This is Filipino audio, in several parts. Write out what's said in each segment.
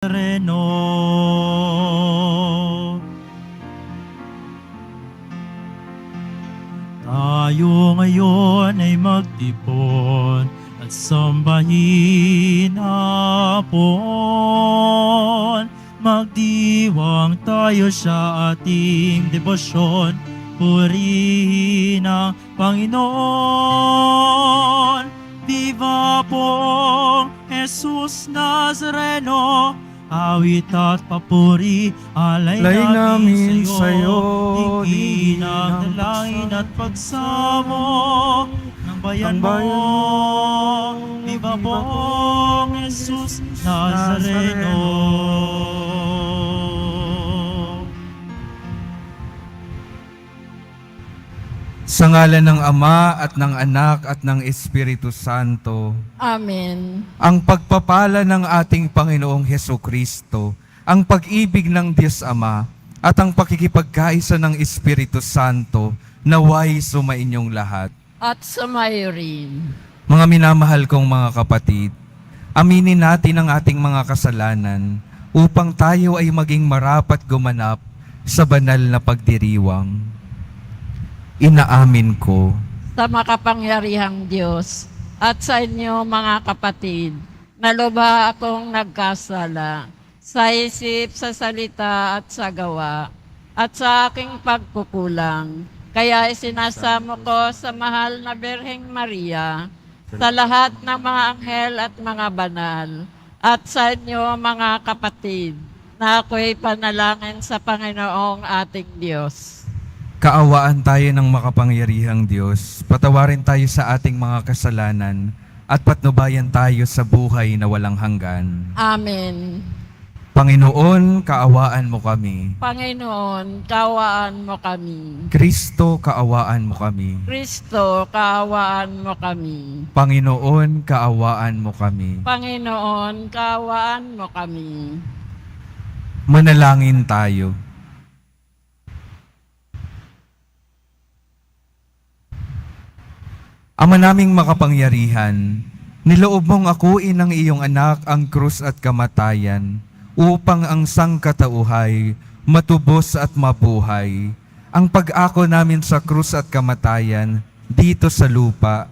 Reno. Tayo ngayon ay magtipon at sambahin hapon. Magdiwang tayo sa ating debosyon, purihin ang Panginoon. Viva pong Jesus Nazareno, awit at papuri, alay namin sa'yo, digin ang dalangin at pagsamo ng bayan mo. Viva pong Jesus Nazareno. Sa ngalan ng Ama at ng Anak at ng Espiritu Santo. Amen. Ang pagpapala ng ating Panginoong Hesukristo, ang pag-ibig ng Diyos Ama, at ang pakikipagkaisa ng Espiritu Santo, naway sumainyong lahat. At sumayo rin. Mga minamahal kong mga kapatid, aminin natin ang ating mga kasalanan upang tayo ay maging marapat gumanap sa banal na pagdiriwang. Inaamin ko Sa makapangyarihang Diyos at sa inyo mga kapatid, na lubha akong nagkasala sa isip, sa salita at sa gawa, at sa aking pagkukulang. Kaya isinasamo ko sa mahal na Birheng Maria, sa lahat ng mga anghel at mga banal, at sa inyo mga kapatid, na ako'y panalangin sa Panginoong ating Diyos. Kaawaan tayo ng makapangyarihang Diyos, patawarin tayo sa ating mga kasalanan, at patnubayan tayo sa buhay na walang hanggan. Amen. Panginoon, kaawaan mo kami. Panginoon, kaawaan mo kami. Kristo, kaawaan mo kami. Kristo, kaawaan mo kami. Panginoon, kaawaan mo kami. Panginoon, kaawaan mo kami. Manalangin tayo. Ama naming makapangyarihan, niloob mong akuin ng iyong anak ang krus at kamatayan upang ang sangkatauhay matubos at mabuhay. Ang pag-ako namin sa krus at kamatayan dito sa lupa,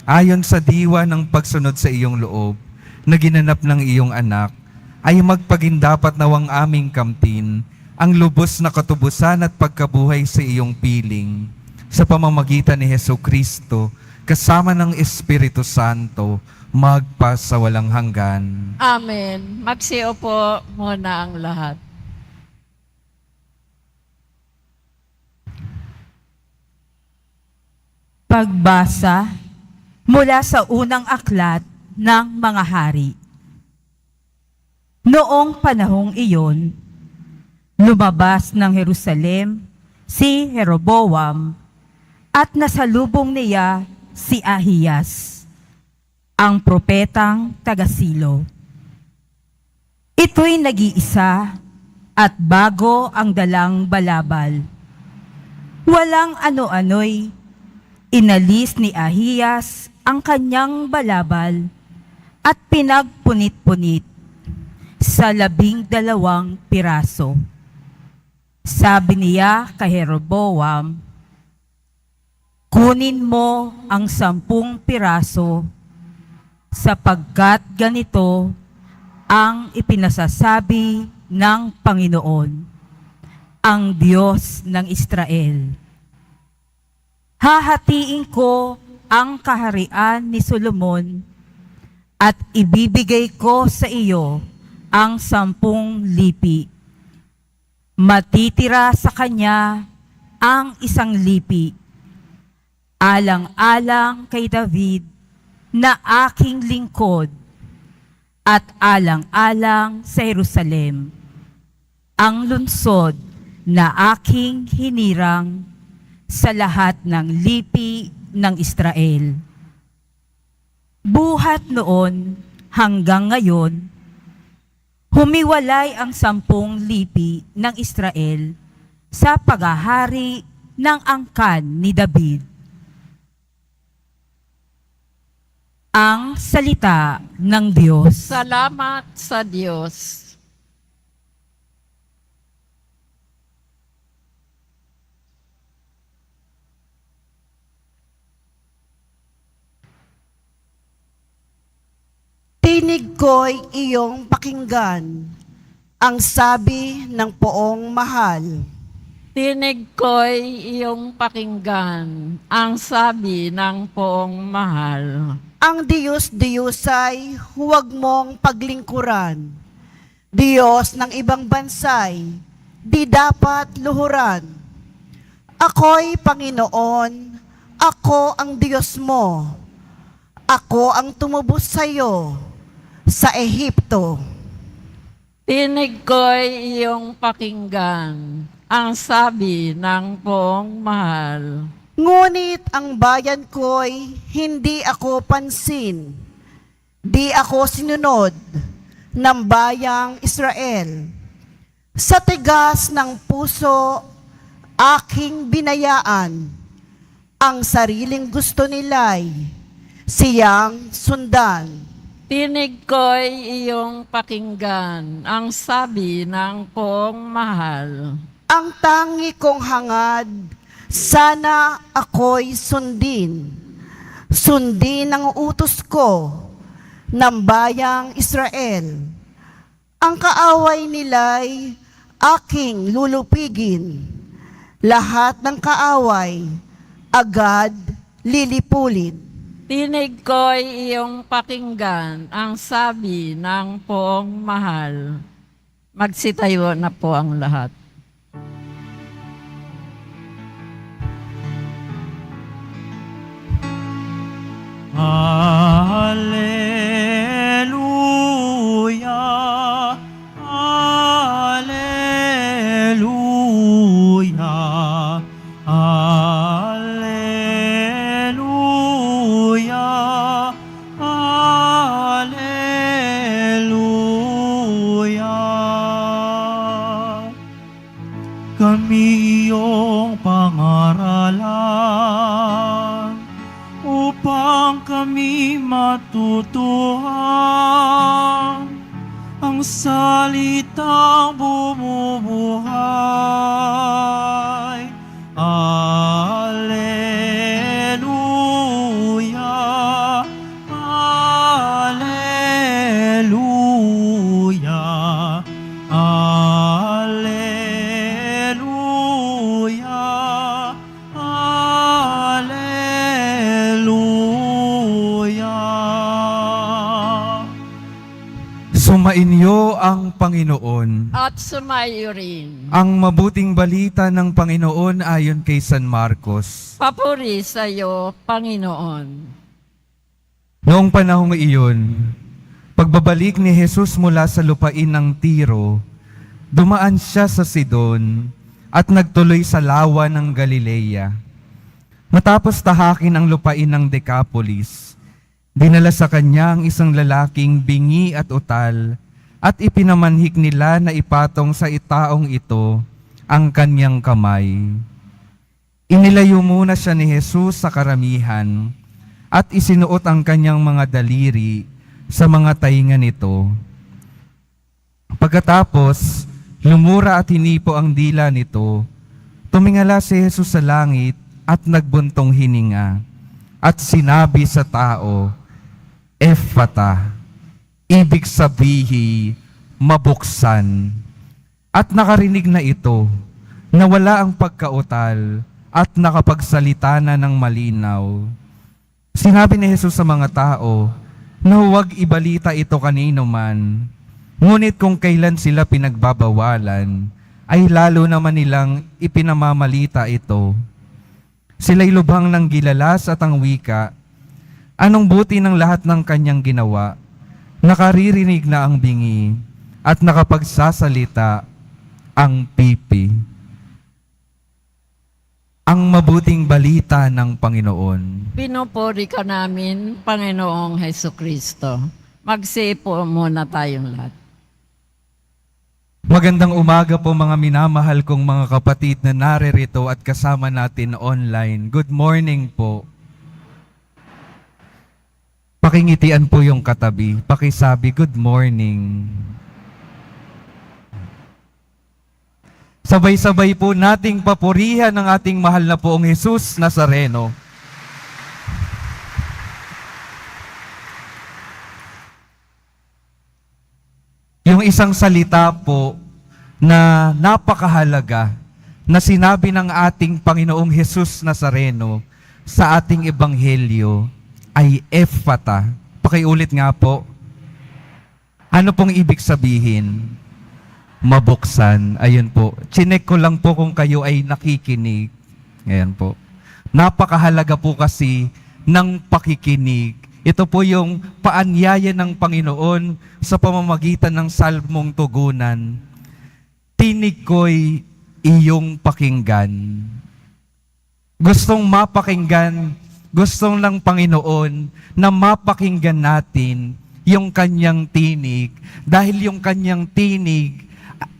ayon sa diwa ng pagsunod sa iyong loob na ginanap ng iyong anak, ay magpagindapat nawang aming kamtin ang lubos na katubusan at pagkabuhay sa iyong piling sa pamamagitan ni Hesukristo, kasama ng Espiritu Santo, magpa sa walang hanggan. Amen. Magsiupo muna ang lahat. Pagbasa mula sa unang aklat ng mga hari. Noong panahong iyon, lumabas ng Jerusalem si Jeroboam at nasalubong niya si Ahiyas, ang propetang taga-Silo. Ito'y nag-iisa at bago ang dalang balabal. Walang ano-ano'y inalis ni Ahiyas ang kanyang balabal at pinagpunit-punit sa 12 piraso. Sabi niya kay Jeroboam, kunin mo ang 10 piraso sapagkat ganito ang ipinasasabi ng Panginoon, ang Diyos ng Israel. Hahatiin ko ang kaharian ni Solomon at ibibigay ko sa iyo ang 10 lipi. Matitira sa kanya ang 1 lipi, alang-alang kay David na aking lingkod at alang-alang sa Jerusalem, ang lungsod na aking hinirang sa lahat ng lipi ng Israel. Buhat noon hanggang ngayon, humiwalay ang 10 lipi ng Israel sa paghahari ng angkan ni David. Ang salita ng Diyos. Salamat sa Diyos. Tinig ko'y iyong pakinggan, ang sabi ng poong mahal. Tinig ko'y iyong pakinggan, ang sabi ng poong mahal. Ang Diyos-Diyosay huwag mong paglingkuran. Diyos ng ibang bansay, di dapat luhuran. Ako'y Panginoon, ako ang Diyos mo. Ako ang tumubos sa'yo sa Ehipto. Tinig ko'y iyong pakinggan, ang sabi ng poong mahal. Ngunit ang bayan ko'y hindi ako pansin. Di ako sinunod ng bayang Israel. Sa tigas ng puso, aking binayaan. Ang sariling gusto nila'y siyang sundan. Tinig ko'y iyong pakinggan, ang sabi ng poong mahal. Ang tangi kong hangad, sana ako'y sundin. Sundin ang utos ko ng bayang Israel. Ang kaaway nila'y aking lulupigin. Lahat ng kaaway, agad lilipulin. Tinig ko'y iyong pakinggan, ang sabi ng poong mahal. Magsitayo na po ang lahat. Alleluia, Alleluia, Alleluia, Alleluia. Kami iyong pangaralan upang kami matutuhan ang salitang bumubuhay. Alleluia, Alleluia, Alleluia, Alleluia. Sumainyo ang Panginoon. At sumayo rin. Ang mabuting balita ng Panginoon ayon kay San Marcos. Papuri sa iyo, Panginoon. Noong panahong iyon, pagbabalik ni Jesus mula sa lupain ng Tiro, dumaan siya sa Sidon at nagtuloy sa lawa ng Galilea. Matapos tahakin ang lupain ng Decapolis, dinala sa kanya ang isang lalaking bingi at utal at ipinamanhik nila na ipatong sa itaong ito ang kanyang kamay. Inilayo muna siya ni Jesus sa karamihan at isinuot ang kanyang mga daliri sa mga tainga nito. Pagkatapos, lumura at hinipo ang dila nito. Tumingala si Jesus sa langit at nagbuntong hininga at sinabi sa tao, Ephata, ibig sabihi, mabuksan. At nakarinig na ito, nawala ang pagkautal at nakapagsalita na ng malinaw. Sinabi ni Jesus sa mga tao na huwag ibalita ito kanino man, ngunit kung kailan sila pinagbabawalan, ay lalo naman nilang ipinamamalita ito. Sila'y lubhang ng gilalas at ang wika, anong buti ng lahat ng kanyang ginawa, nakaririnig na ang bingi at nakapagsasalita ang pipi. Ang mabuting balita ng Panginoon. Pinupuri ka namin, Panginoong Hesukristo. Magsipo muna tayong lahat. Magandang umaga po mga minamahal kong mga kapatid na naririto at kasama natin online. Good morning po. Pakingitian po yung katabi. Pakisabi, good morning. Sabay-sabay po nating papurihan ang ating mahal na poong Jesus Nazareno. isang salita po na napakahalaga na sinabi ng ating Panginoong Jesus Nazareno sa ating ebanghelyo ay Ephphatha. Pakiulit nga po. Ano pong ibig sabihin? Mabuksan. Ayun po. Chinek ko lang po kung kayo ay nakikinig. Ayan po. Napakahalaga po kasi ng pakikinig. Ito po yung paanyaya ng Panginoon sa pamamagitan ng salmong tugunan. Tinig ko'y iyong pakinggan. Gustong mapakinggan, gustong ng Panginoon na mapakinggan natin yung kanyang tinig dahil yung kanyang tinig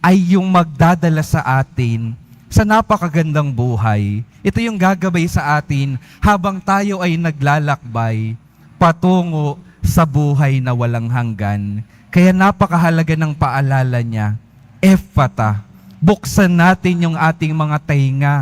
ay yung magdadala sa atin sa napakagandang buhay. Ito yung gagabay sa atin habang tayo ay naglalakbay patungo sa buhay na walang hanggan. Kaya napakahalaga ng paalala niya, Ephphatha, buksan natin yung ating mga tainga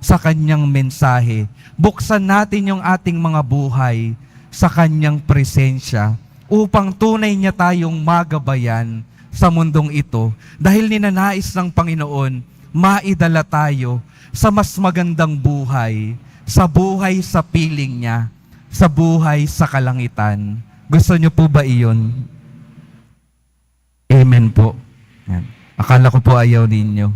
sa kanyang mensahe. Buksan natin yung ating mga buhay sa kanyang presensya upang tunay niya tayong magabayan sa mundong ito. Dahil ninanais ng Panginoon, maidala tayo sa mas magandang buhay, sa buhay sa piling niya, sa buhay sa kalangitan. Gusto niyo po ba iyon? Amen po. Yan. Akala ko po ayaw ninyo.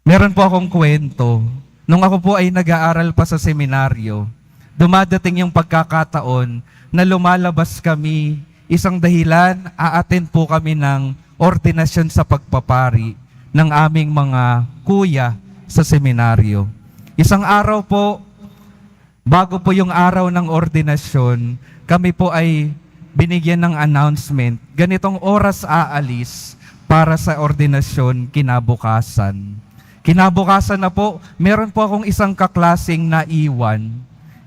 Meron po akong kwento. Nung ako po ay nag-aaral pa sa seminaryo, dumadating yung pagkakataon na lumalabas kami, isang dahilan, a-attend po kami ng ordinasyon sa pagpapari ng aming mga kuya sa seminaryo. Isang araw po, bago po yung araw ng ordinasyon, kami po ay binigyan ng announcement, ganitong oras aalis para sa ordinasyon kinabukasan. Kinabukasan na po, meron po akong isang kaklaseng naiwan.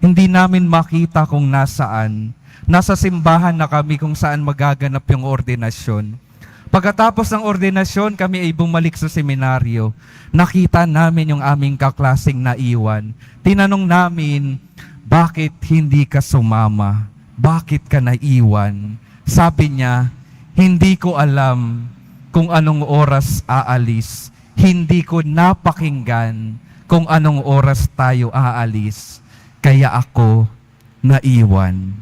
Hindi namin makita kung nasaan. Nasa simbahan na kami kung saan magaganap yung ordinasyon. Pagkatapos ng ordinasyon, kami ay bumalik sa seminaryo. Nakita namin yung aming kaklaseng naiwan. Tinanong namin, bakit hindi ka sumama? Bakit ka naiwan? Sabi niya, hindi ko alam kung anong oras aalis. Hindi ko napakinggan kung anong oras tayo aalis. Kaya ako naiwan.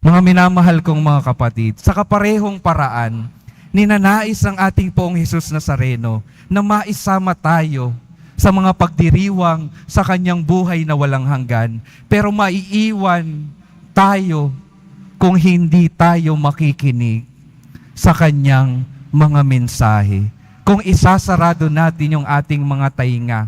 Mga minamahal kong mga kapatid, sa kaparehong paraan, ninanais ang ating Poong Jesus Nazareno na maisama tayo sa mga pagdiriwang sa kanyang buhay na walang hanggan. Pero maiiwan tayo kung hindi tayo makikinig sa kanyang mga mensahe. Kung isasarado natin yung ating mga tainga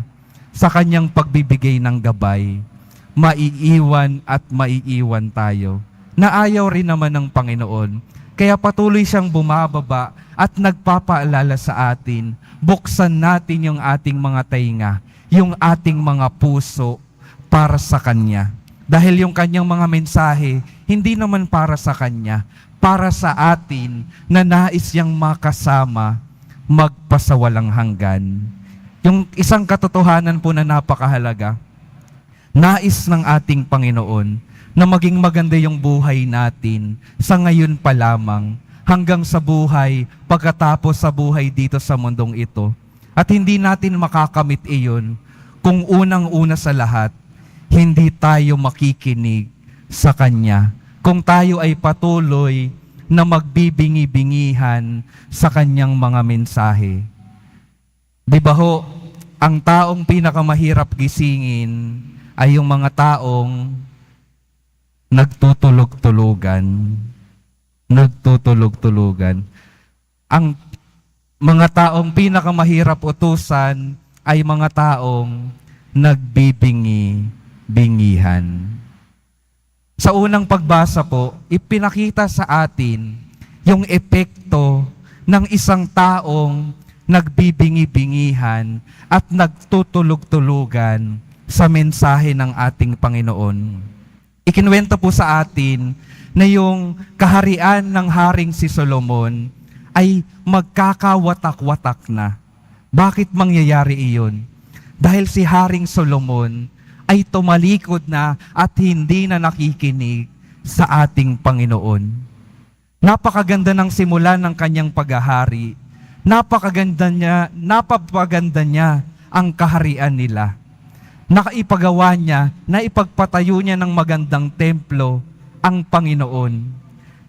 sa kanyang pagbibigay ng gabay, maiiwan at maiiwan tayo. Naayaw rin naman ng Panginoon. Kaya patuloy siyang bumababa at nagpapaalala sa atin, buksan natin yung ating mga tainga, yung ating mga puso para sa Kanya. Dahil yung Kanyang mga mensahe, hindi naman para sa Kanya, para sa atin na nais niyang makasama, magpasawalang hanggan. Yung isang katotohanan po na napakahalaga, nais ng ating Panginoon na maging maganda yung buhay natin sa ngayon pa lamang hanggang sa buhay, pagkatapos sa buhay dito sa mundong ito. At hindi natin makakamit iyon kung unang-una sa lahat, hindi tayo makikinig sa Kanya. Kung tayo ay patuloy na magbibingi-bingihan sa Kanyang mga mensahe. Di ba ho, ang taong pinakamahirap gisingin ay yung mga taong nagtutulog-tulugan. Nagtutulog-tulugan. Ang mga taong pinakamahirap utusan ay mga taong nagbibingi-bingihan. Sa unang pagbasa po, ipinakita sa atin yung epekto ng isang taong nagbibingi-bingihan at nagtutulog-tulugan sa mensahe ng ating Panginoon. Ikinuwento po sa atin na yung kaharian ng Haring si Solomon ay magkakawatak-watak na. Bakit mangyayari iyon? Dahil si Haring Solomon ay tumalikod na at hindi na nakikinig sa ating Panginoon. Napakaganda ng simula ng kanyang paghahari. Napapaganda niya ang kaharian nila. Nakaipagawa niya na ipagpatayo niya ng magandang templo ang Panginoon.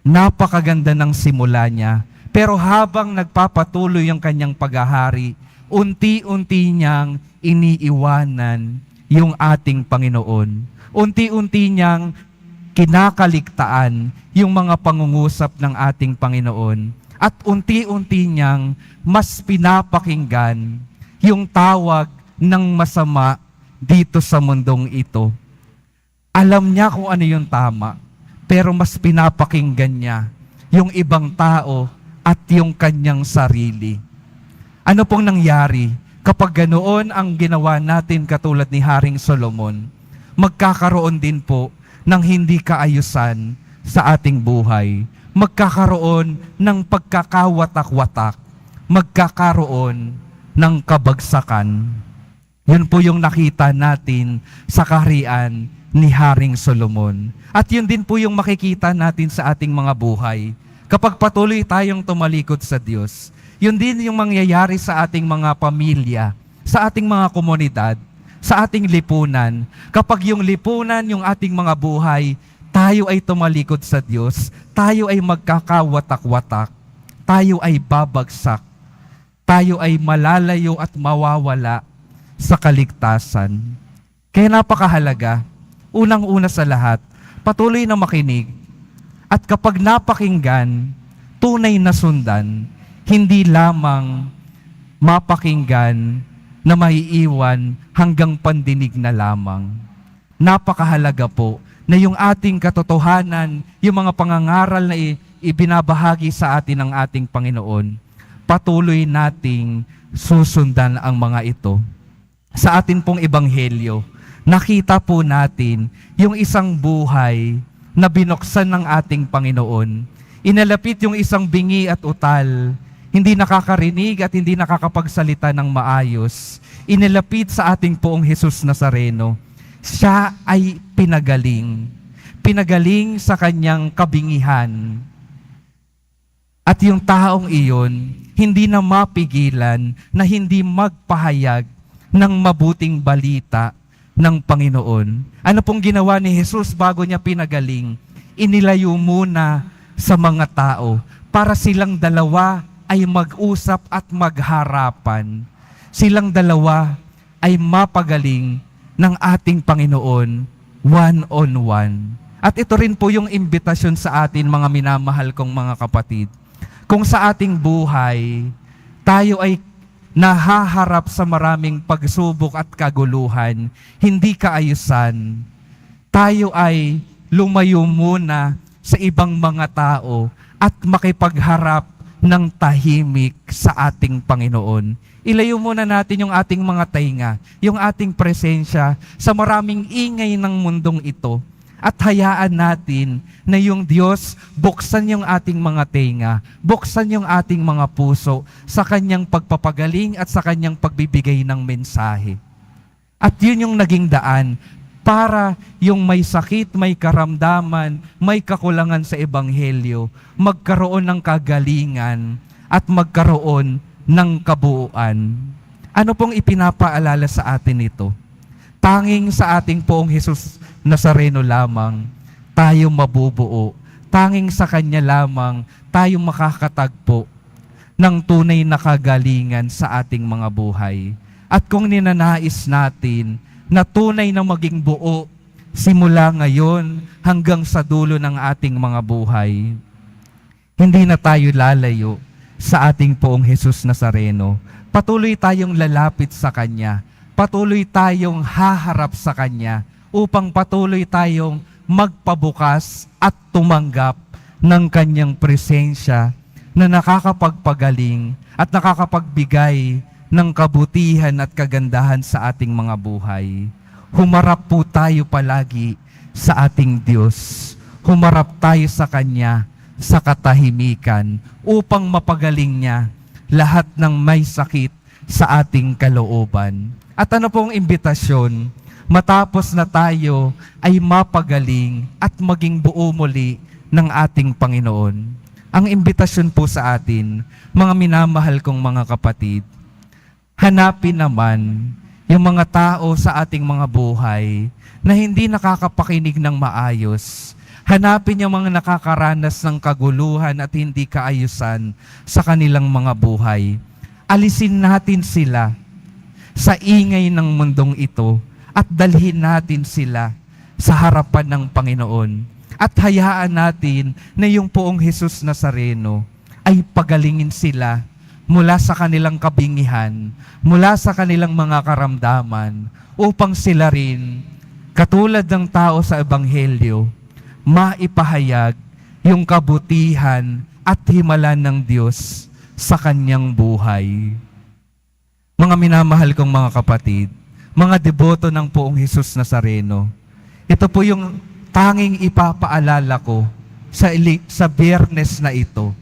Napakaganda ng simula niya. Pero habang nagpapatuloy ang kanyang paghahari, unti-unti niyang iniiwanan yung ating Panginoon. Unti-unti niyang kinakaligtaan yung mga pangungusap ng ating Panginoon. At unti-unti niyang mas pinapakinggan yung tawag ng masama dito sa mundong ito. Alam niya kung ano yung tama, pero mas pinapakinggan niya yung ibang tao at yung kanyang sarili. Ano pong nangyari kapag ganoon ang ginawa natin katulad ni Haring Solomon? Magkakaroon din po ng hindi kaayusan sa ating buhay. Magkakaroon ng pagkakawatak-watak. Magkakaroon ng kabagsakan. Yun po yung nakita natin sa kaharian ni Haring Solomon. At yun din po yung makikita natin sa ating mga buhay. Kapag patuloy tayong tumalikod sa Diyos, yun din yung mangyayari sa ating mga pamilya, sa ating mga komunidad, sa ating lipunan. Kapag yung lipunan, yung ating mga buhay, tayo ay tumalikod sa Diyos, tayo ay magkakawatak-watak, tayo ay babagsak, tayo ay malalayo at mawawala sa kaligtasan. Kaya napakahalaga, unang-una sa lahat, patuloy na makinig. At kapag napakinggan, tunay na sundan, hindi lamang mapakinggan na maiiwan hanggang pandinig na lamang. Napakahalaga po na yung ating katotohanan, yung mga pangangaral na ibinabahagi sa atin ng ating Panginoon, patuloy nating susundan ang mga ito. Sa atin pong ebanghelyo, nakita po natin yung isang buhay na binuksan ng ating Panginoon. Inalapit yung isang bingi at utal, hindi nakakarinig at hindi nakakapagsalita ng maayos. Inalapit sa ating poong Jesus Nazareno. Siya ay pinagaling. Pinagaling sa kanyang kabingihan. At yung taong iyon, hindi na mapigilan na hindi magpahayag ng mabuting balita ng Panginoon. Ano pong ginawa ni Jesus bago niya pinagaling? Inilayo muna sa mga tao para silang dalawa ay mag-usap at magharapan. Silang dalawa ay mapagaling ng ating Panginoon one-on-one. At ito rin po yung imbitasyon sa atin, mga minamahal kong mga kapatid. Kung sa ating buhay, tayo ay nahaharap sa maraming pagsubok at kaguluhan, hindi kaayusan, tayo ay lumayo muna sa ibang mga tao at makipagharap ng tahimik sa ating Panginoon. Ilayo muna natin yung ating mga tainga, yung ating presensya sa maraming ingay ng mundong ito. At hayaan natin na yung Diyos buksan yung ating mga tenga, buksan yung ating mga puso sa Kanyang pagpapagaling at sa Kanyang pagbibigay ng mensahe. At yun yung naging daan para yung may sakit, may karamdaman, may kakulangan sa Ebanghelyo, magkaroon ng kagalingan at magkaroon ng kabuuan. Ano pong ipinapaalala sa atin ito? Tanging sa ating poong Jesus Nazareno lamang tayo mabubuo. Tanging sa Kanya lamang tayo makakatagpo ng tunay na kagalingan sa ating mga buhay. At kung ninanais natin na tunay na maging buo simula ngayon hanggang sa dulo ng ating mga buhay, hindi na tayo lalayo sa ating poong Jesus Nazareno. Patuloy tayong lalapit sa Kanya. Patuloy tayong haharap sa Kanya upang patuloy tayong magpabukas at tumanggap ng Kanyang presensya na nakakapagpagaling at nakakapagbigay ng kabutihan at kagandahan sa ating mga buhay. Humarap po tayo palagi sa ating Diyos. Humarap tayo sa Kanya sa katahimikan upang mapagaling niya lahat ng may sakit sa ating kalooban. At ano pong imbitasyon? Matapos na tayo ay mapagaling at maging buo muli ng ating Panginoon. Ang imbitasyon po sa atin, mga minamahal kong mga kapatid, hanapin naman yung mga tao sa ating mga buhay na hindi nakakapakinig ng maayos. Hanapin yung mga nakakaranas ng kaguluhan at hindi kaayusan sa kanilang mga buhay. Alisin natin sila sa ingay ng mundong ito at dalhin natin sila sa harapan ng Panginoon. At hayaan natin na yung poong Jesus Nazareno ay pagalingin sila mula sa kanilang kabingihan, mula sa kanilang mga karamdaman, upang sila rin, katulad ng tao sa Ebanghelyo, maipahayag yung kabutihan at himala ng Diyos sa kanyang buhay. Mga minamahal kong mga kapatid, mga deboto ng poong Jesus Nazareno, ito po yung tanging ipapaalala ko sa Biyernes na ito.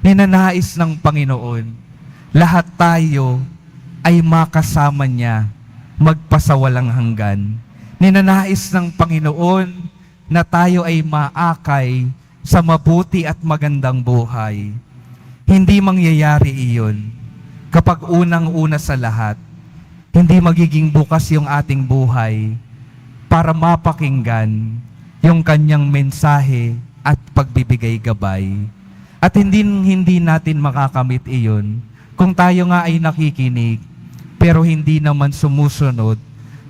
Ninanais ng Panginoon, lahat tayo ay makasama niya magpasawalang hanggan. Ninanais ng Panginoon na tayo ay maakay sa mabuti at magandang buhay. Hindi mangyayari iyon kapag unang-una sa lahat, hindi magiging bukas yung ating buhay para mapakinggan yung kanyang mensahe at pagbibigay gabay. At hindi natin makakamit iyon kung tayo nga ay nakikinig pero hindi naman sumusunod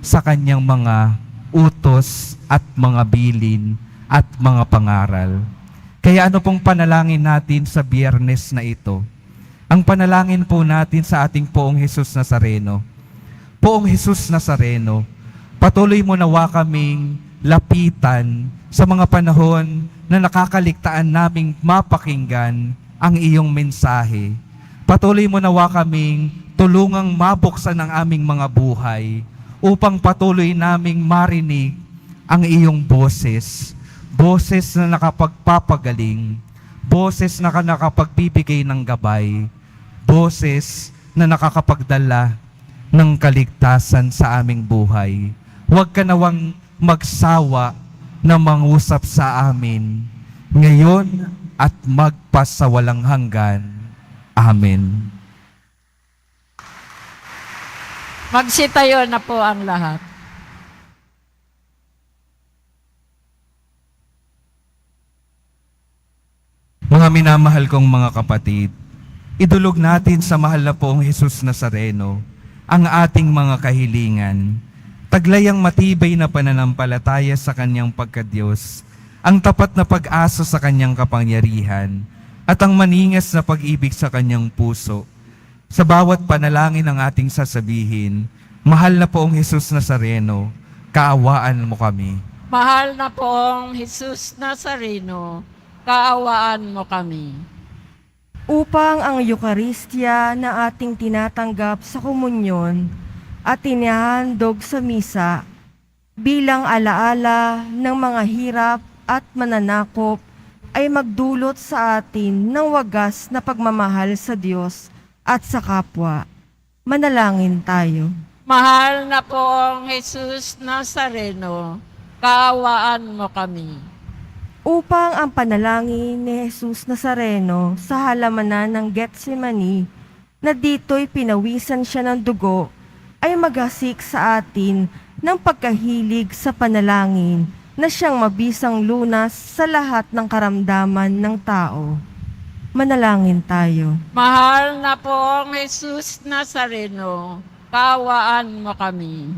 sa kanyang mga utos at mga bilin at mga pangaral. Kaya ano pong panalangin natin sa Biyernes na ito? Ang panalangin po natin sa ating poong Jesus Nazareno. Poong Jesus Nazareno, patuloy mo nawa kaming lapitan sa mga panahon na nakakaligtaan naming mapakinggan ang iyong mensahe. Patuloy mo nawa kaming tulungang mabuksan ang aming mga buhay upang patuloy naming marinig ang iyong boses. Boses na nakapagpapagaling, boses na nakapagbibigay ng gabay, boses na nakakapagdala ng kaligtasan sa aming buhay. Huwag ka nawang magsawa na mangusap sa amin ngayon at magpasawalang hanggan. Amen. Magsitayo na po ang lahat. Mga minamahal kong mga kapatid, idulog natin sa mahal na poong Jesus Nazareno ang ating mga kahilingan. Taglayang matibay na pananampalataya sa kanyang pagkadiyos, ang tapat na pag-asa sa kanyang kapangyarihan, at ang maningas na pag-ibig sa kanyang puso. Sa bawat panalangin ng ating sasabihin, mahal na poong Jesus Nazareno, kaawaan mo kami. Mahal na poong Jesus Nazareno, kaawaan mo kami. Upang ang Eucharistia na ating tinatanggap sa komunyon at inihahandog sa misa bilang alaala ng mga hirap at mananakop ay magdulot sa atin ng wagas na pagmamahal sa Diyos at sa kapwa. Manalangin tayo. Mahal na poong Jesus Nazareno, kaawaan mo kami. Upang ang panalangin ni Jesus Nazareno sa halamanan ng Getsemani na dito'y pinawisan siya ng dugo ay maghasik sa atin ng pagkahilig sa panalangin na siyang mabisang lunas sa lahat ng karamdaman ng tao. Manalangin tayo. Mahal na poong Jesus Nazareno, kaawaan mo kami.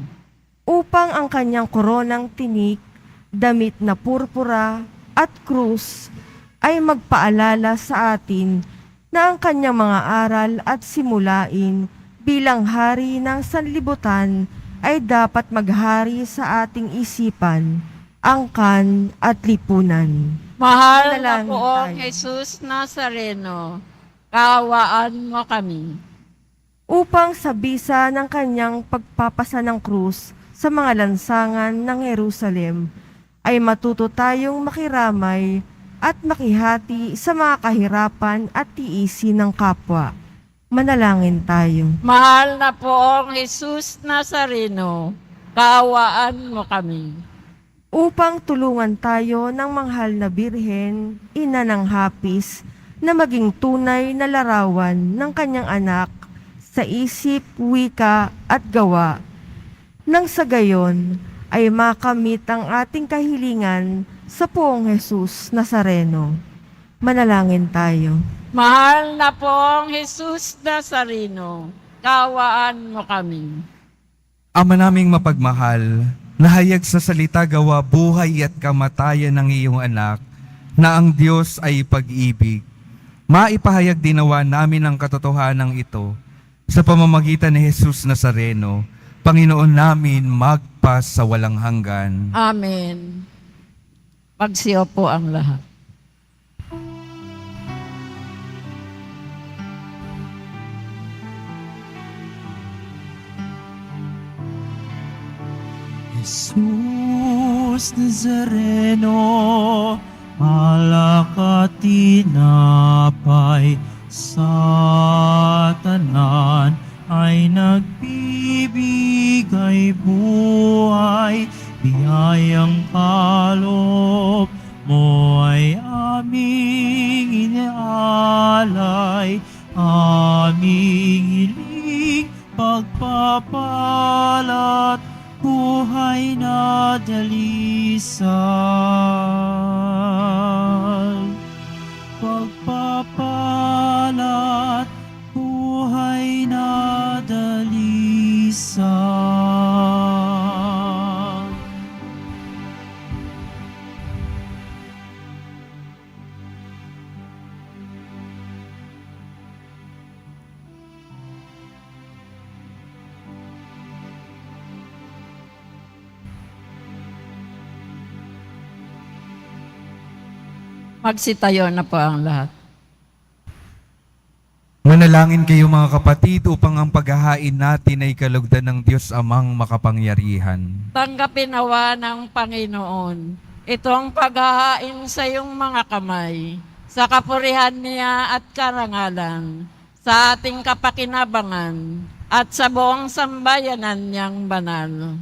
Upang ang kanyang koronang tinik, damit na purpura at krus ay magpaalala sa atin na ang kanyang mga aral at simulain bilang hari ng sanlibutan ay dapat maghari sa ating isipan, angkan at lipunan. Mahal na Manalangin poong tayo. Jesus Nazareno, kaawaan mo kami. Upang sa bisa ng kanyang pagpapasa ng krus sa mga lansangan ng Jerusalem, ay matuto tayong makiramay at makihati sa mga kahirapan at tiisin ng kapwa. Manalangin tayo. Mahal na poong Jesus Nazareno, kaawaan mo kami. Upang tulungan tayo ng manghal na birhen, ina ng hapis, na maging tunay na larawan ng kanyang anak sa isip, wika at gawa. Nang sa gayon ay makamit ang ating kahilingan sa Poong Jesus Nazareno. Manalangin tayo. Mahal na pong Jesus Nazareno, kawaan mo kami. Ama naming mapagmahal, nahayag sa salita gawa buhay at kamatayan ng iyong anak, na ang Diyos ay pag-ibig. Maipahayag dinawa namin ang katotohanan ito sa pamamagitan ni Jesus Nazareno, Panginoon namin magpas sa walang hanggan. Amen. Pagsiyo po ang lahat. Jesus Nazareno, alak at tinapay, sa tanan ay nagbibigay buhay, biyayang kaloob mo ay aming inialay, aming hiling pagpapalat, buhay na dalisay. Pagpapalat, buhay na dalisay. Magsitayo na po ang lahat. Manalangin kayo mga kapatid upang ang paghahain natin ay kalugdan ng Diyos Amang makapangyarihan. Tanggapin nawa ng Panginoon itong paghahain sa iyong mga kamay, sa kapurihan niya at karangalan, sa ating kapakinabangan, at sa buong sambayanan niyang banal.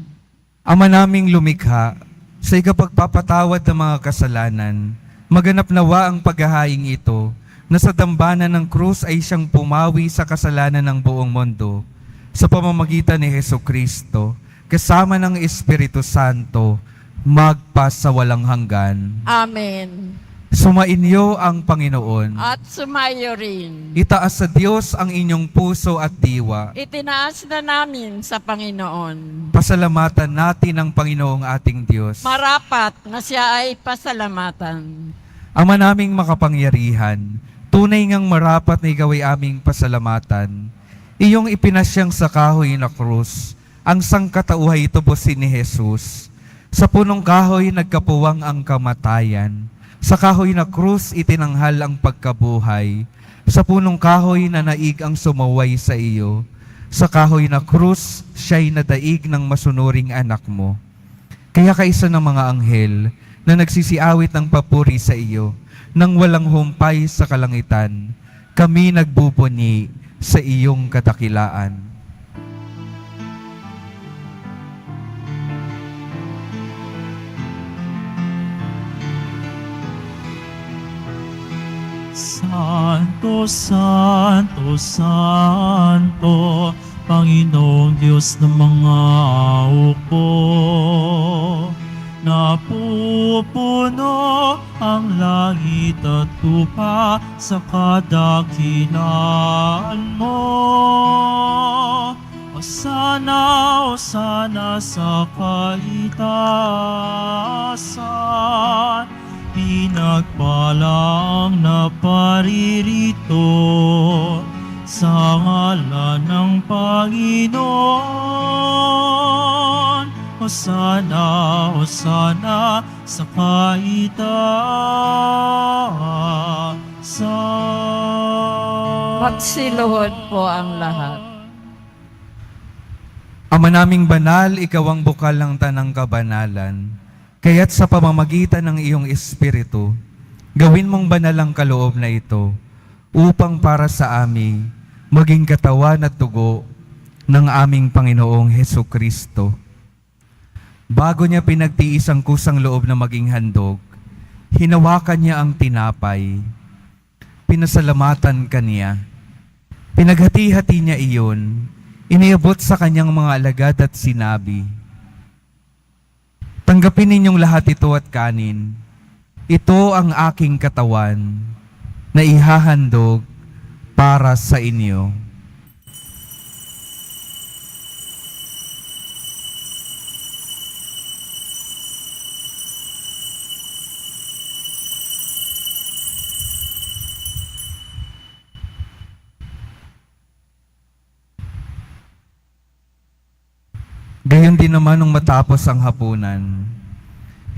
Ama naming lumikha, sa ikapagpapatawad ng mga kasalanan, maganap nawa ang paghahaing ito, na sa dambana ng krus ay siyang pumawi sa kasalanan ng buong mundo, sa pamamagitan ni Hesukristo, kasama ng Espiritu Santo, magpas sa walang hanggan. Amen. Sumainyo ang Panginoon. At sumayo rin. Itaas sa Diyos ang inyong puso at diwa. Itinaas na namin sa Panginoon. Pasalamatan natin ang Panginoong ating Diyos. Marapat na siya ay pasalamatan. Ama naming makapangyarihan, tunay ngang marapat na ikaw ay aming pasalamatan. Iyong ipinasyang sa kahoy na krus, ang sangkatauhay tubusin ni Jesus. Sa punong kahoy nagkapuwang ang kamatayan. Sa kahoy na krus itinanghal ang pagkabuhay. Sa punong kahoy na naig ang sumaway sa iyo. Sa kahoy na krus, siya'y nadaig ng masunuring anak mo. Kaya kaisa ng mga anghel na nagsisiawit ng papuri sa iyo, nang walang humpay sa kalangitan, kami nagbubuni sa iyong kadakilaan. Santo, Santo, Santo, Panginoong Diyos ng mga upo. Napupuno ang langit at lupa sa kadakilaan mo. Osana, Osana sa kaitaasan, pinagpalang naparirito sa ngalan ng Panginoon. Hosana, Hosana sa kaitaasan. Magsiluhod po ang lahat. Ama naming banal, ikaw ang bukal ng tanang kabanalan. Kaya't sa pamamagitan ng iyong Espiritu, gawin mong banal ang kaloob na ito, upang para sa amin maging katawan at dugo ng aming Panginoong Hesukristo. Bago niya pinagtiis ang kusang loob na maging handog, hinawakan niya ang tinapay. pinasalamatan kaniya. Pinaghati-hati niya iyon, iniabot sa kanyang mga alagad at sinabi, "Tanggapin ninyong lahat ito at kanin. Ito ang aking katawan na ihahandog para sa inyo." Gayon din naman nung matapos ang hapunan,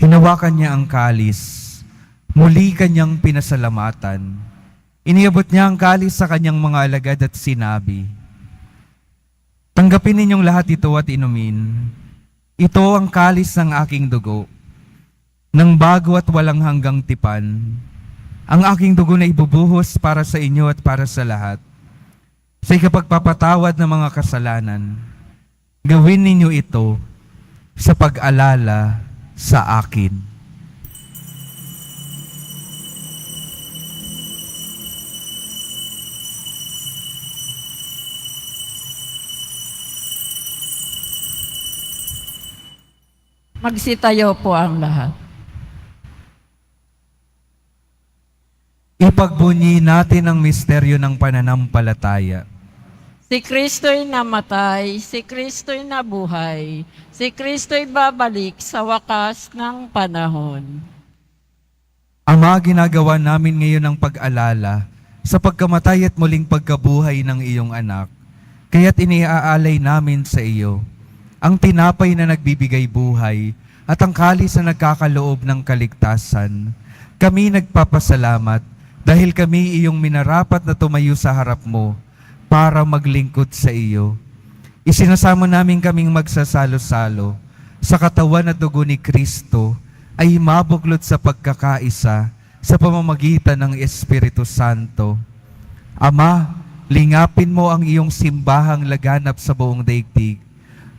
hinawakan niya ang kalis, muli kanyang pinasalamatan. Iniabot niya ang kalis sa kanyang mga alagad at sinabi, "Tanggapin ninyong lahat ito at inumin. Ito ang kalis ng aking dugo, ng bago at walang hanggang tipan. Ang aking dugo na ibubuhos para sa inyo at para sa lahat, sa ikapagpapatawad ng mga kasalanan. Gawin ninyo ito sa pag-alala sa akin." Magsitayo po ang lahat. Ipagbunyi natin ang misteryo ng pananampalataya. Si Kristo'y namatay, si Kristo'y nabuhay, si Kristo'y babalik sa wakas ng panahon. Ama, ginagawa namin ngayon ang pag-alala sa pagkamatay at muling pagkabuhay ng iyong anak. Kaya't iniaalay namin sa iyo ang tinapay na nagbibigay buhay at ang kalis na nagkakaloob ng kaligtasan. Kami nagpapasalamat dahil kami iyong minarapat na tumayo sa harap mo para maglingkod sa iyo. Isinasamo namin kaming magsasalo-salo sa katawan at dugo ni Kristo ay mabuklod sa pagkakaisa sa pamamagitan ng Espiritu Santo. Ama, lingapin mo ang iyong simbahang laganap sa buong daigdig.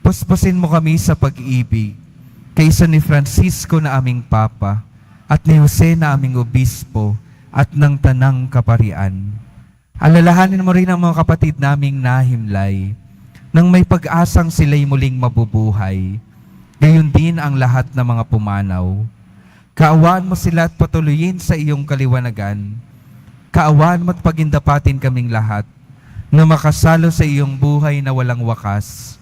Puspusin mo kami sa pag-ibig, kaysa ni Francisco na aming Papa, at ni Jose na aming Obispo, at ng Tanang Kaparian. Alalahanin mo rin ang mga kapatid naming nahimlay, nang may pag-asang sila'y muling mabubuhay. Gayon din ang lahat ng mga pumanaw. Kaawaan mo sila at patuloyin sa iyong kaliwanagan. Kaawaan mo at pagindapatin kaming lahat na makasalo sa iyong buhay na walang wakas.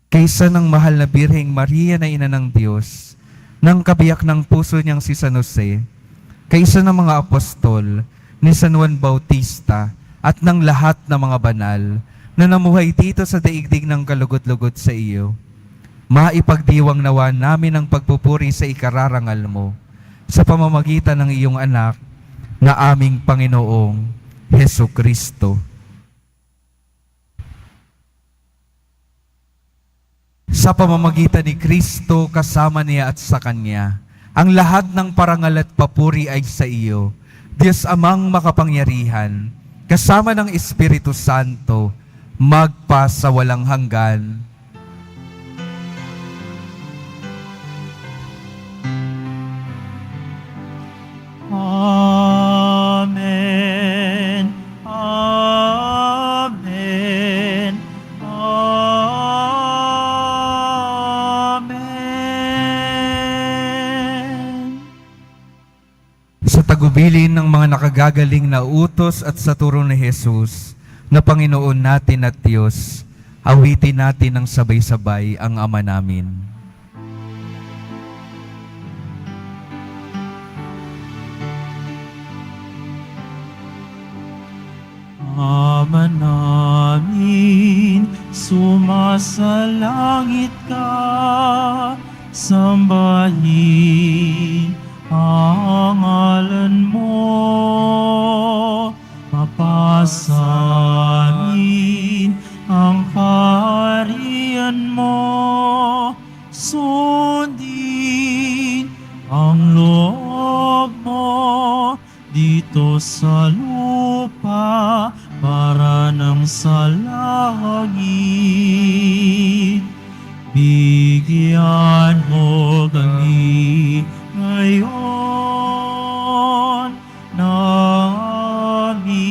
Kaysa ng mahal na Birheng Maria na Ina ng Diyos, ng kabiyak ng puso niyang si San Jose, kaysa ng mga apostol, ni San Juan Bautista, at ng lahat ng mga banal na namuhay dito sa daigdig ng kalugod-lugod sa iyo. Maipagdiwang nawa namin ang pagpupuri sa ikararangal mo sa pamamagitan ng iyong anak na aming Panginoong Hesukristo. Sa pamamagitan ni Kristo, kasama niya at sa Kanya, ang lahat ng parangal at papuri ay sa iyo, Diyos Amang makapangyarihan, kasama ng Espiritu Santo, magpa sa walang hanggan. Amen. Amen. Amen. Sa tagubilin ng mga nakagagaling na utos at sa turo ni Jesus, na Panginoon natin at Diyos, awitin natin ng sabay-sabay ang Ama namin. Ama namin, sumasalangit ka, sambahin ang ngalan mo, mapasamin ang kaharian mo, sundin ang loob mo dito sa lupa para ng sa langit. Bigyan mo kami ngayon ng aming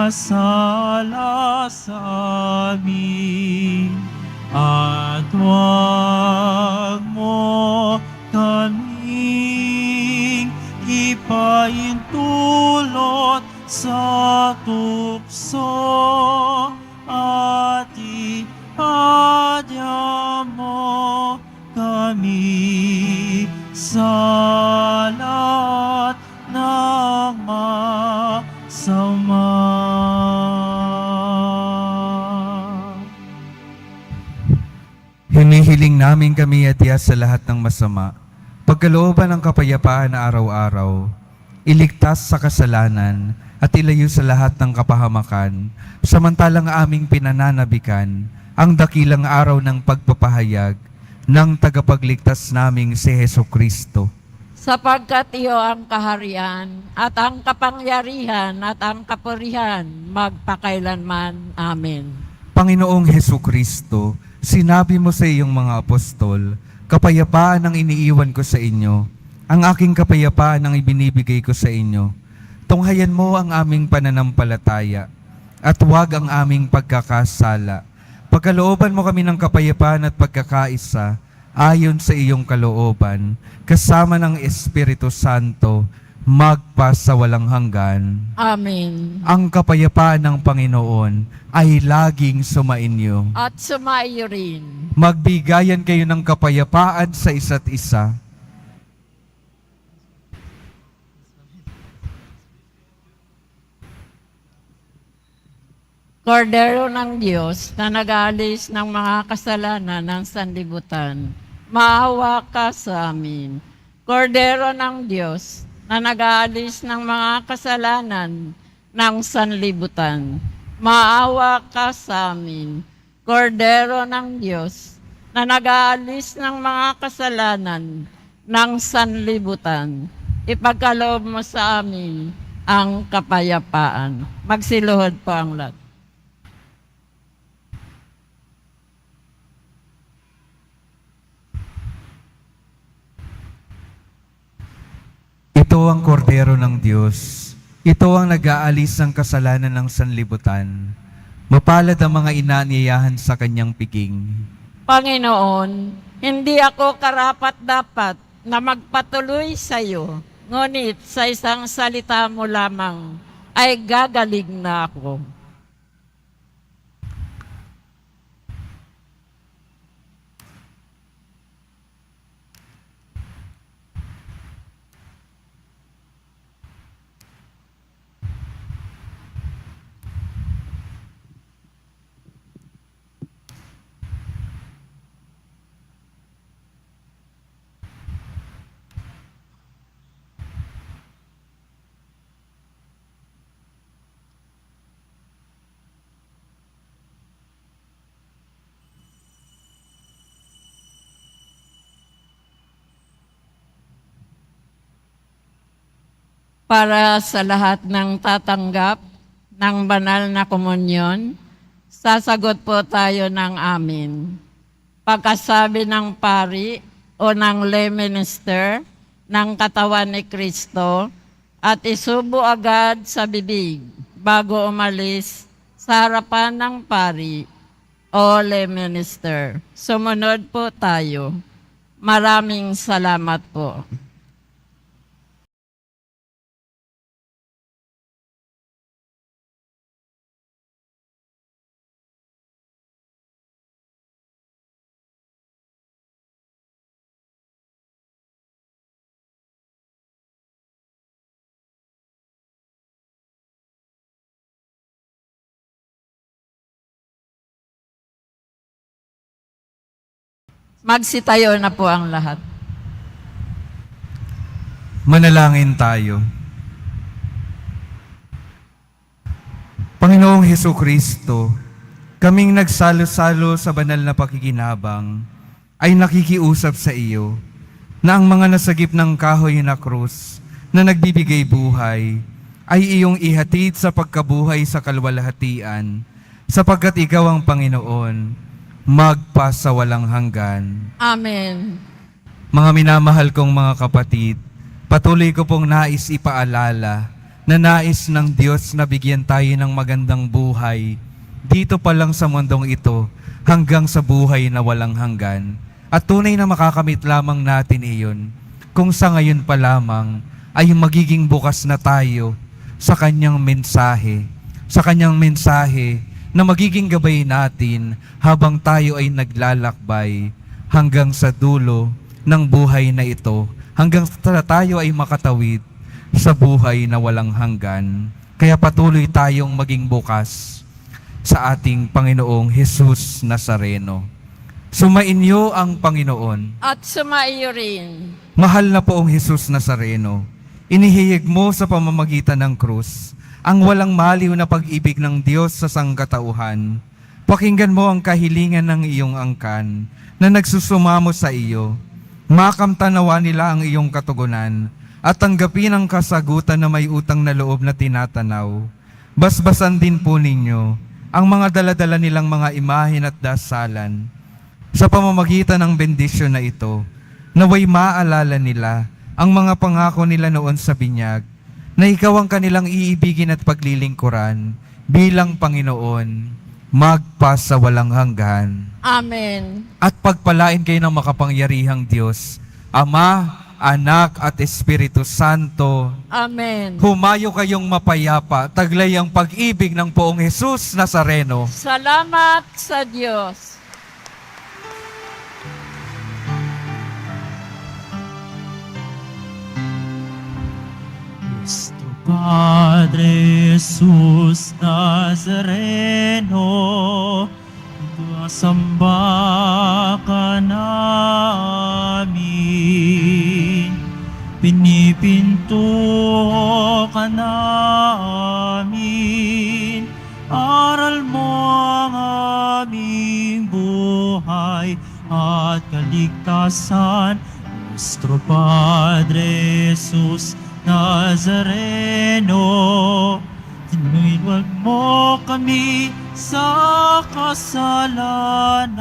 sala sa amin, at huwag mo kaming ipaintulot sa tukso, at ipadya mo kami sa lahat ng masama. Hinihiling namin kami adya sa lahat ng masama, pagkalooban ng kapayapaan na araw-araw, iligtas sa kasalanan at ilayo sa lahat ng kapahamakan, samantalang aming pinananabikan ang dakilang araw ng pagpapahayag ng tagapagligtas naming si Hesukristo. Sapagkat iyo ang kaharian at ang kapangyarihan at ang kapurihan magpakailanman. Amen. Panginoong Hesukristo, sinabi mo sa iyong mga apostol, kapayapaan ang iniiwan ko sa inyo, ang aking kapayapaan ang ibinibigay ko sa inyo. Tunghayan mo ang aming pananampalataya at huwag ang aming pagkakasala. Pagkalooban mo kami ng kapayapaan at pagkakaisa ayon sa iyong kalooban, kasama ng Espiritu Santo, magpasawalang hanggan. Amen. Ang kapayapaan ng Panginoon ay laging sumainyo. At sumaiyo rin. Magbigayan kayo ng kapayapaan sa isa't isa. Kordero ng Diyos na nag-aalis ng mga kasalanan ng sanlibutan, maawa ka sa amin. Kordero ng Diyos na nag-aalis ng mga kasalanan ng sanlibutan, maawa ka sa amin. Kordero ng Diyos na nag-aalis ng mga kasalanan ng sanlibutan, ipagkaloob mo sa amin ang kapayapaan. Magsiluhod po ang lahat. Ito ang kordero ng Diyos. Ito ang nag-aalis ng kasalanan ng sanlibutan. Mapalad ang mga inaanyayahan sa kanyang piging. Panginoon, hindi ako karapat-dapat na magpatuloy sa iyo, ngunit sa isang salita mo lamang ay gagaling na ako. Para sa lahat ng tatanggap ng banal na komunyon, sasagot po tayo ng amin. Pagkasabi ng pari o ng lay minister ng katawan ni Kristo at isubo agad sa bibig bago umalis sa harapan ng pari o lay minister. Sumunod po tayo. Maraming salamat po. Magsitayo na po ang lahat. Manalangin tayo. Panginoong Hesukristo, kaming nagsalo-salo sa banal na pakikinabang ay nakikiusap sa iyo na ang mga nasagip ng kahoy na krus na nagbibigay buhay ay iyong ihatid sa pagkabuhay sa kalwalhatian, sapagkat ikaw ang Panginoon, magpasawalang hanggan. Amen. Mga minamahal kong mga kapatid, patuloy ko pong nais ipaalala na nais ng Diyos na bigyan tayo ng magandang buhay dito pa lang sa mundong ito hanggang sa buhay na walang hanggan. At tunay na makakamit lamang natin iyon kung sa ngayon pa lamang ay magiging bukas na tayo sa kanyang mensahe na magiging gabay natin habang tayo ay naglalakbay hanggang sa dulo ng buhay na ito, hanggang sa tayo ay makatawid sa buhay na walang hanggan. Kaya patuloy tayong maging bukas sa ating Panginoong Jesus Nazareno. Sumainyo ang Panginoon. At sumaiyo rin. Mahal na poong Jesus Nazareno, inihiyig mo sa pamamagitan ng krus ang walang maliw na pag-ibig ng Diyos sa sangkatauhan. Pakinggan mo ang kahilingan ng iyong angkan na nagsusumamo sa iyo. Makamtanawa nila ang iyong katugunan at tanggapin ang kasagutan na may utang na loob na tinatanaw. Basbasan din po ninyo ang mga daladala nilang mga imahin at dasalan. Sa pamamagitan ng bendisyon na ito, naway maalala nila ang mga pangako nila noon sa binyag, na ikaw ang kanilang iibigin at paglilingkuran bilang Panginoon, magpa sa walang hanggan. Amen. At pagpalain kayo ng makapangyarihang Diyos, Ama, Anak at Espiritu Santo. Amen. Humayo kayong mapayapa, taglay ang pag-ibig ng poong Jesus Nazareno. Salamat sa Diyos. Cristo Padre Jesus Nazareno, samba ka namin, pinipinto ka namin, aral mo ang aming buhay at kaligtasan. Nuestro Padre Jesus Nazareno, tinuwag mo kami sa kasalanan.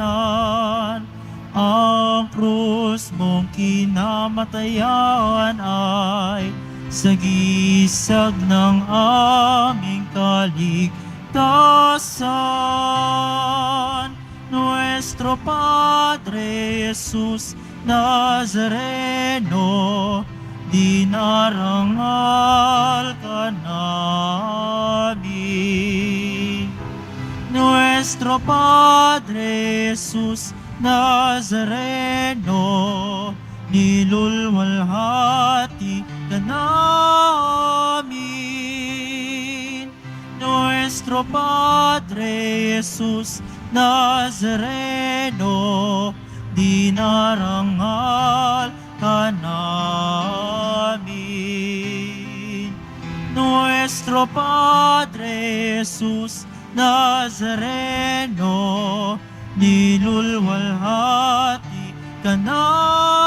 Ang krus mong kinamatayan ay sagisag ng aming kaligtasan. Nuestro Padre Jesus Nazareno, dinarangal ka namin. Nuestro Padre Jesus Nazareno, nilulwalhati ka namin. Nuestro Padre Jesus Nazareno, dinarangal ka namin. Nuestro Padre Jesus Nazareno, nilulwalhati ka namin.